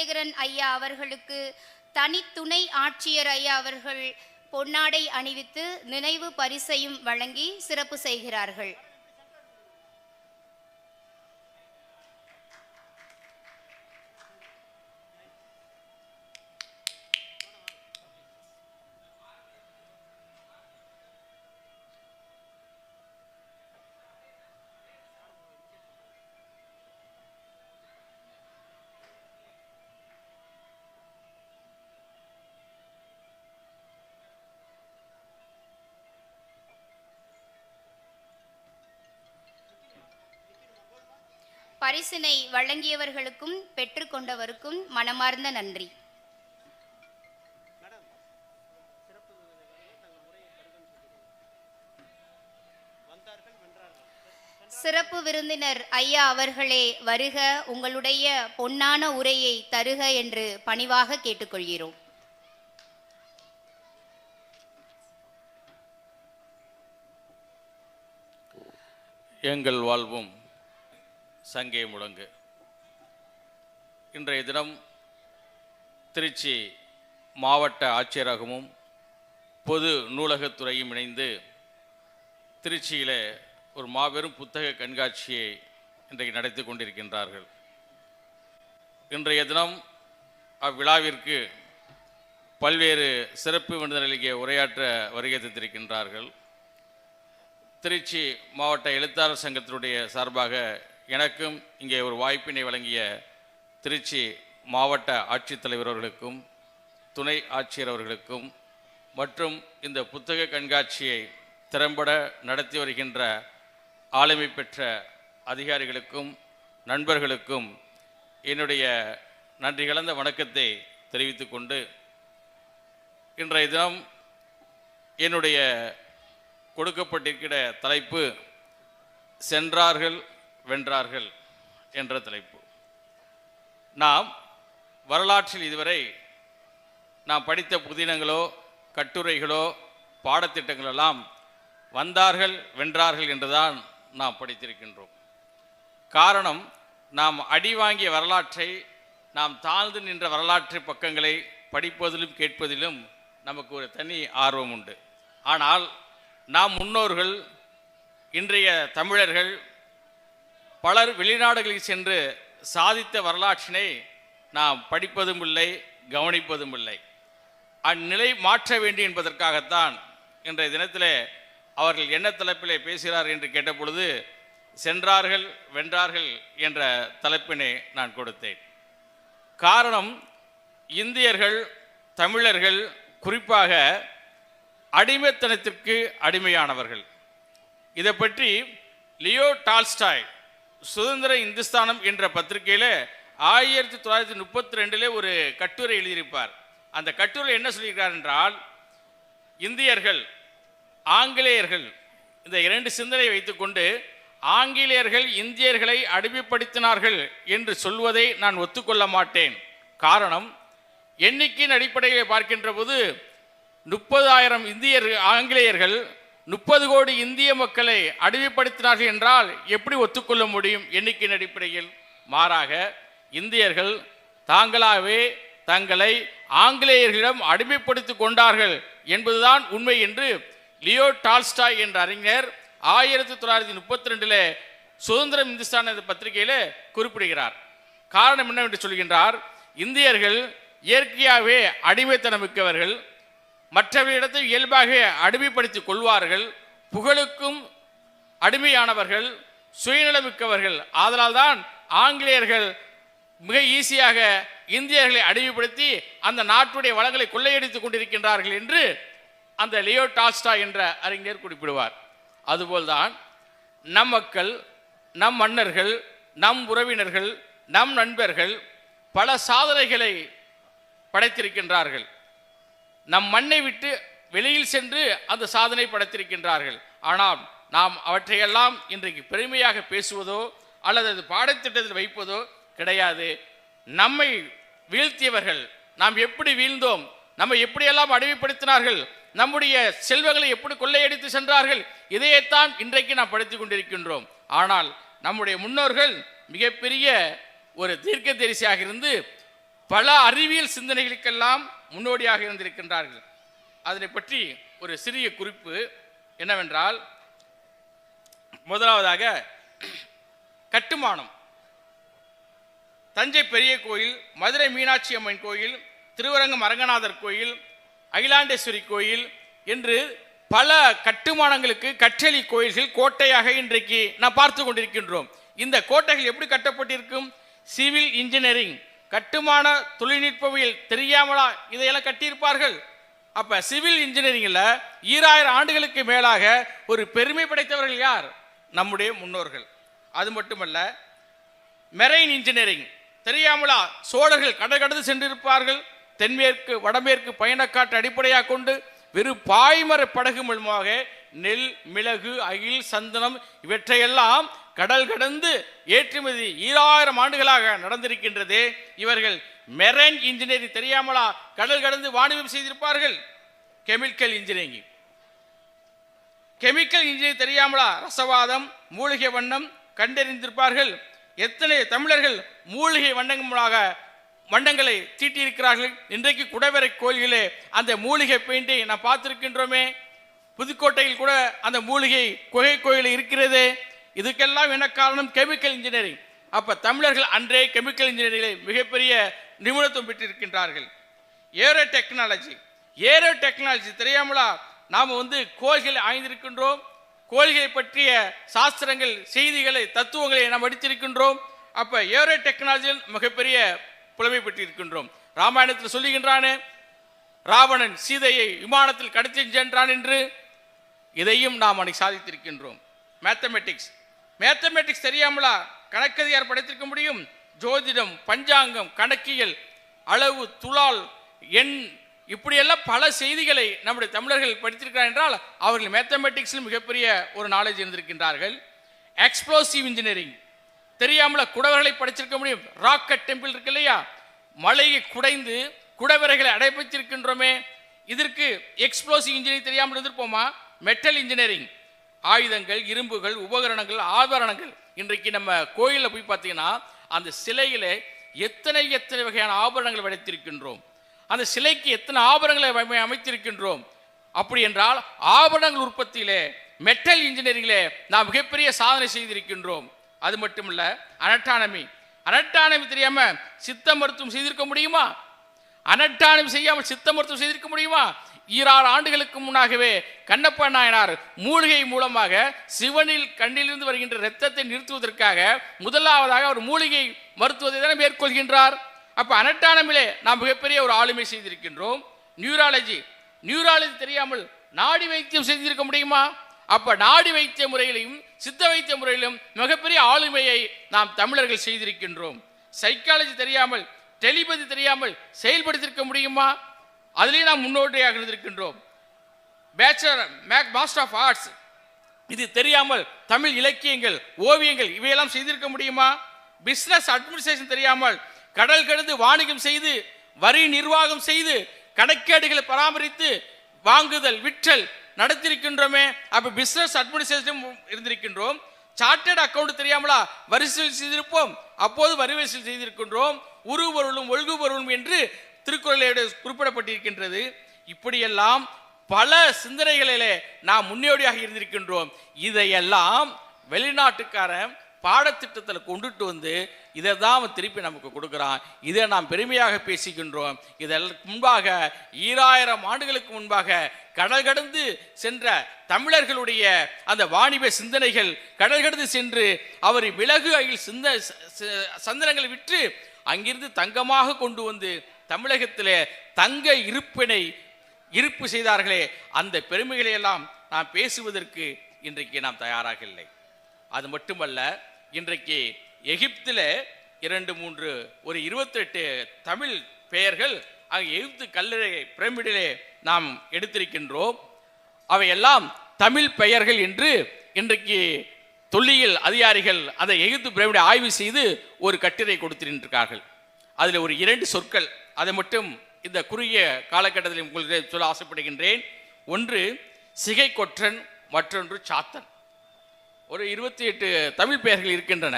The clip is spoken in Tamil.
சந்திரசேகரன் ஐயா அவர்களுக்கு தனித்துணை ஆட்சியர் ஐயா அவர்கள் பொன்னாடை அணிவித்து நினைவு பரிசையும் வழங்கி சிறப்பு செய்கிறார்கள். பரிசினை வழங்கியவர்களுக்கும் பெற்றுக்கொண்டவருக்கும் மனமார்ந்த நன்றி. சிறப்பு விருந்தினர் ஐயா அவர்களே வருக, உங்களுடைய பொன்னான உரையை தருக என்று பணிவாக கேட்டுக்கொள்கிறோம். எங்கள் வாழ்வும் சங்கே முழங்கு. இன்றைய தினம் திருச்சி மாவட்ட ஆட்சியரகமும் பொது நூலகத்துறையும் இணைந்து திருச்சியில் ஒரு மாபெரும் புத்தக கண்காட்சியை இன்றைக்கு நடத்தி கொண்டிருக்கின்றார்கள். இன்றைய தினம் அவ்விழாவிற்கு பல்வேறு சிறப்பு விருந்தினர்களுக்கு உரையாற்ற வருகை தந்திருக்கின்றார்கள். திருச்சி மாவட்ட எழுத்தாளர் சங்கத்தினுடைய சார்பாக எனக்கும் இங்கே ஒரு வாய்ப்பினை வழங்கிய திருச்சி மாவட்ட ஆட்சித்தலைவர் அவர்களுக்கும் துணை ஆட்சியர் அவர்களுக்கும் மற்றும் இந்த புத்தக கண்காட்சியை திறம்பட நடத்தி வருகின்ற ஆளுமை பெற்ற அதிகாரிகளுக்கும் நண்பர்களுக்கும் என்னுடைய நன்றி கலந்த வணக்கத்தை தெரிவித்து கொண்டு, இன்றைய தினம் என்னுடைய கொடுக்கப்பட்டிருக்கிற தலைப்பு சென்றார்கள் வென்றார்கள் என்ற தலைப்பு. நாம் வரலாற்றில் இதுவரை நாம் படித்த புதினங்களோ கட்டுரைகளோ பாடத்திட்டங்களெல்லாம் வந்தார்கள் வென்றார்கள் என்றுதான் நாம் படித்திருக்கின்றோம். காரணம், நாம் அடி வாங்கிய வரலாற்றை, நாம் தாழ்ந்து நின்ற வரலாற்று பக்கங்களை படிப்பதிலும் கேட்பதிலும் நமக்கு ஒரு தனி ஆர்வம் உண்டு. ஆனால் நாம் முன்னோர்கள், இன்றைய தமிழர்கள் பலர் வெளிநாடுகளில் சென்று சாதித்த வரலாற்றினை நாம் படிப்பதும் இல்லை, கவனிப்பதும் இல்லை. அந்நிலை மாற்ற வேண்டும் என்பதற்காகத்தான் இன்றைய தினத்தில் அவர்கள் என்ன தலைப்பிலே பேசுகிறார் என்று கேட்டபொழுது சென்றார்கள் வென்றார்கள் என்ற தலைப்பினை நான் கொடுத்தேன். காரணம், இந்தியர்கள் தமிழர்கள் குறிப்பாக அடிமைத்தனத்திற்கு அடிமையானவர்கள். இதை பற்றி லியோ டால்ஸ்டாய் சுதந்திர இந்துஸ்தானம் என்ற பத்திரிகையில் 1932 ஒரு கட்டுரை எழுதியிருப்பார். அந்த கட்டுரை என்ன சொல்லியிருக்கார் என்றால், இந்தியர்கள் ஆங்கிலேயர்கள் இந்த இரண்டு சிந்தனை வைத்துக்கொண்டு ஆங்கிலேயர்கள் இந்தியர்களை அடிமைப்படுத்தினார்கள் என்று சொல்வதை நான் ஒத்துக்கொள்ள மாட்டேன். காரணம், எண்ணிக்கையின் அடிப்படையில் பார்க்கின்ற போது 30,000 ஆங்கிலேயர்கள் 30 கோடி இந்திய மக்களை அடிமைப்படுத்தினார்கள் என்றால் எப்படி ஒத்துக்கொள்ள முடியும் எண்ணிக்கையின் அடிப்படையில்? மாறாக இந்தியர்கள் தாங்களாகவே தங்களை ஆங்கிலேயர்களிடம் அடிமைப்படுத்தி கொண்டார்கள் என்பதுதான் உண்மை என்று லியோ டால்ஸ்டாய் என்ற அறிஞர் 1932 சுதந்திரம் இந்துஸ்தான் என்ற பத்திரிகையில் குறிப்பிடுகிறார். காரணம் என்னவென்று சொல்கின்றார், இந்தியர்கள் இயற்கையாகவே அடிமைத்தனமிக்கவர்கள், மற்றவர்களிடத்தை இயல்பாக அடிமைப்படுத்திக் கொள்வார்கள், புகழுக்கும் அடிமையானவர்கள், சுயநலமிக்கவர்கள். ஆதலால் தான் ஆங்கிலேயர்கள் மிக ஈஸியாக இந்தியர்களை அடிமைப்படுத்தி அந்த நாட்டுடைய வளங்களை கொள்ளையடித்துக் கொண்டிருக்கின்றார்கள் என்று அந்த லியோ டால்ஸ்டாய் என்ற அறிஞர் குறிப்பிடுவார். அதுபோல்தான் நம் மக்கள், நம் மன்னர்கள், நம் உறவினர்கள், நம் நண்பர்கள் பல சாதனைகளை படைத்திருக்கின்றார்கள். நம் மண்ணை விட்டு வெளியில் சென்று அந்த சாதனை படைத்திருக்கின்றார்கள். ஆனால் நாம் அவற்றையெல்லாம் இன்றைக்கு பெருமையாக பேசுவதோ அல்லது அது பாடத்திட்டத்தில் வைப்பதோ கிடையாது. நம்மை வீழ்த்தியவர்கள், நாம் எப்படி வீழ்ந்தோம், நம்மை எப்படியெல்லாம் அடிமைப்படுத்தினார்கள், நம்முடைய செல்வங்களை எப்படி கொள்ளையடித்து சென்றார்கள், இதையத்தான் இன்றைக்கு நாம் படித்துக் கொண்டிருக்கின்றோம். ஆனால் நம்முடைய முன்னோர்கள் மிகப்பெரிய ஒரு தீர்க்கதரிசியாக இருந்து பல அறிவியல் சிந்தனைகளுக்கெல்லாம் முன்னோடியாக இருந்திருக்கின்றார்கள். அதனை பற்றி ஒரு சிறிய குறிப்பு என்னவென்றால், முதலாவதாக கட்டுமானம். தஞ்சை பெரிய கோயில், மதுரை மீனாட்சி அம்மன் கோயில், திருவரங்கம் அரங்கநாதர் கோயில், அகிலாண்டேஸ்வரி கோயில் என்று பல கட்டுமானங்களுக்கு கற்றளி கோயில்கள் கோட்டையாக இன்றைக்கு நாம் பார்த்து கொண்டிருக்கின்றோம். இந்த கோட்டைகள் எப்படி கட்டப்பட்டிருக்கும்? சிவில் இன்ஜினியரிங், கட்டுமான தொழில்நுட்பவியல் தெரியாமலா இதையெல்லாம் கட்டியிருப்பார்கள்? அப்ப சிவில் இன்ஜினியரிங்ல 2000 ஆண்டுகளுக்கு மேலாக ஒரு பெருமை படைத்தவர்கள் யார்? நம்முடைய முன்னோர்கள். அது மட்டுமல்ல, மெரைன் இன்ஜினியரிங் தெரியாமலா சோழர்கள் கடல் கடந்து சென்றிருப்பார்கள்? தென்மேற்கு வடமேற்கு பயணக்காட்டு அடிப்படையாக கொண்டு வெறும் பாய்மர படகு மூலமாக நெல், மிளகு, அகில், சந்தனம் இவற்றையெல்லாம் கடல் கடந்து ஏற்றுமதி 2000 ஆண்டுகளாக நடந்திருக்கின்றது. இவர்கள் மெரைன் இன்ஜினியரிங் தெரியாமலா கடல் கடந்து வாணிபம் செய்திருப்பார்கள்? கெமிக்கல் இன்ஜினியரிங் தெரியாமலா ரசவாதம், மூலிகை வண்ணம் கண்டறிந்திருப்பார்கள்? எத்தனை தமிழர்கள் மூலிகை வண்ணங்களை தீட்டியிருக்கிறார்கள். இன்றைக்கு குடைவரை கோயில்களே அந்த மூலிகை பெயிண்டை நாம் பார்த்திருக்கின்றோமே. புதுக்கோட்டையில் கூட அந்த மூலிகை குகை கோயில் இருக்கிறது. இதுக்கெல்லாம் என்ன காரணம்? Chemical engineering. அப்ப தமிழர்கள் அன்றே கெமிக்கல் இன்ஜினியரிங் மிகப்பெரிய நிபுணத்துவம் பெற்றிருக்கின்றார்கள். ஏரோ டெக்னாலஜி தெரியாமலா நாம் கோள்களை ஆய்ந்திருக்கின்றோம். கோள்களை பற்றிய சாஸ்திரங்கள், செய்திகளை, தத்துவங்களை நாம் படித்திருக்கின்றோம். அப்ப ஏரோ டெக்னாலஜியில் மிகப்பெரிய புலமை பெற்றிருக்கின்றோம். ராமாயணத்தில் சொல்லுகின்றானே, ராவணன் சீதையை விமானத்தில் கடத்தி சென்றான் என்று. இதையும் நாம் அன்னைக்கு சாதித்திருக்கின்றோம். மேத்தமெட்டிக்ஸ் தெரியாமலா கணக்கதிகார் படைத்திருக்க முடியும்? ஜோதிடம், பஞ்சாங்கம், கணக்கியல், அளவு, துலால், எண், இப்படியெல்லாம் பல செய்திகளை நம்முடைய தமிழர்கள் படித்திருக்கிறார் என்றால் அவர்கள் மேத்தமெட்டிக்ஸில் மிகப்பெரிய ஒரு நாலேஜ் இருந்திருக்கின்றார்கள். எக்ஸ்ப்ளோசிவ் இன்ஜினியரிங் தெரியாமல குடவர்களை படிச்சிருக்க முடியும்? ராக்கெட் டெம்பிள் இருக்கு இல்லையா, மலையை குடைந்து குடவரைகளை அடைப்பித்திருக்கின்றோமே, இதற்கு எக்ஸ்ப்ளோசிவ் இன்ஜினியரிங் தெரியாமல் இருந்திருப்போமா? மெட்டல் இன்ஜினியரிங், ஆயுதங்கள், இரும்புகள், உபகரணங்கள், ஆபரணங்கள். இன்றைக்கு நம்ம கோயிலில் போய் பார்த்தீங்கன்னா அந்த சிலையில எத்தனை வகையான ஆபரணங்களை வைத்திருக்கின்றோம், அந்த சிலைக்கு எத்தனை ஆபரணங்களை அமைத்திருக்கின்றோம். அப்படி என்றால் ஆபரணங்கள் உற்பத்தியிலே, மெட்டல் இன்ஜினியரிங்கிலே நாம் மிகப்பெரிய சாதனை செய்திருக்கின்றோம். அது மட்டுமல்ல, அனட்டானமி தெரியாம சித்த மருத்துவம் செய்திருக்க முடியுமா? அனட்டானமி செய்யாமல் சித்த மருத்துவம் செய்திருக்க முடியுமா? 2000 ஆண்டுகளுக்கு முன்னாகவே கண்ணப்ப நாயனார் மூலிகை மூலமாக சிவனில் கண்ணிலிருந்து வருகின்ற இரத்தத்தை நிறுத்துவதற்காக முதலாவதாக ஒரு மூலிகை மருத்துவத்தை தானே மேற்கொள்கின்றார். அப்ப அனட்டானமிலே நாம் மிகப்பெரிய ஒரு ஆளுமை செய்திருக்கின்றோம். நியூராலஜி தெரியாமல் நாடி வைத்தியம் செய்திருக்க முடியுமா? அப்ப நாடி வைத்திய முறையிலும் சித்த வைத்திய முறையிலும் மிகப்பெரிய ஆளுமையை நாம் தமிழர்கள் செய்திருக்கின்றோம். சைக்காலஜி தெரியாமல், டெலிபதி தெரியாமல் செயல்படுத்தியிருக்க முடியுமா? அதிலேயே நாம் முன்னோடியாக இருந்திருக்கின்றோம். மாஸ்டர் ஆஃப் ஆர்ட்ஸ் இது தெரியாமல் தமிழ் இலக்கியங்கள், ஓவியங்கள் இவையெல்லாம் செய்திருக்க முடியுமா? பிசினஸ் அட்மினிஸ்ட்ரேஷன் தெரியாமல் கடல் கடந்து வாணிகம் செய்து, வரி நிர்வாகம் செய்து, கணக்கேடுகளை பராமரித்து, வாங்குதல் விற்றல் நடத்திருக்கின்றோமே. அப்ப பிசினஸ் அட்மினிஸ்ட்ரேஷன் இருந்திருக்கின்றோம். சார்ட்டர்ட் அக்கவுண்ட் தெரியாமலா வரிசையில் செய்திருப்போம்? அப்போது வரி வரிசையில் செய்திருக்கின்றோம். உரு பொருளும் ஒழுகு பொருளும் என்று திருக்குறளிலே குறிப்பிடப்பட்டிருக்கின்றது. இப்படியெல்லாம் பல சிந்தனைகளிலே நாம் முன்னோடியாக இருந்திருக்கின்றோம். இதையெல்லாம் வெளிநாட்டுக்காரன் பாடத்திட்டத்தில் கொண்டுட்டு வந்து இதை தான் திருப்பி நமக்கு கொடுக்குறான். இதை நாம் பெருமையாக பேசுகின்றோம். இதற்கு முன்பாக 2000 ஆண்டுகளுக்கு முன்பாக கடல் கடந்து சென்ற தமிழர்களுடைய அந்த வாணிப சிந்தனைகள், கடல் கடந்து சென்று அவர் மிளகு அகில் சந்தனங்களை விற்று அங்கிருந்து தங்கமாக கொண்டு வந்து தமிழகத்திலே தங்க இருப்பு செய்தார்களே, அந்த பெருமைகளை எல்லாம் நாம் பேசுவதற்கு இன்றைக்கு நாம் தயாராக இல்லை. அது மட்டுமல்ல, இன்றைக்கு எகிப்தில் 2-3 ஒரு 28 தமிழ் பெயர்கள் அங்கே எகிப்து கல்லறை பிரமிடிலே நாம் எடுத்திருக்கின்றோம். அவையெல்லாம் தமிழ் பெயர்கள் என்று இன்றைக்கு தொல்லியல் அதிகாரிகள் அதை எகிப்து பிரமிடை ஆய்வு செய்து ஒரு கட்டுரை கொடுத்திருக்கிறார்கள். அதில் ஒரு 2 சொற்கள், அதை மட்டும் இந்த குறுகிய காலகட்டத்தில் உங்களுக்கு சொல்ல ஆசைப்படுகின்றேன். ஒன்று சிகை கொற்றன், மற்றொன்று சாத்தன். ஒரு 28 தமிழ் பெயர்கள் இருக்கின்றன.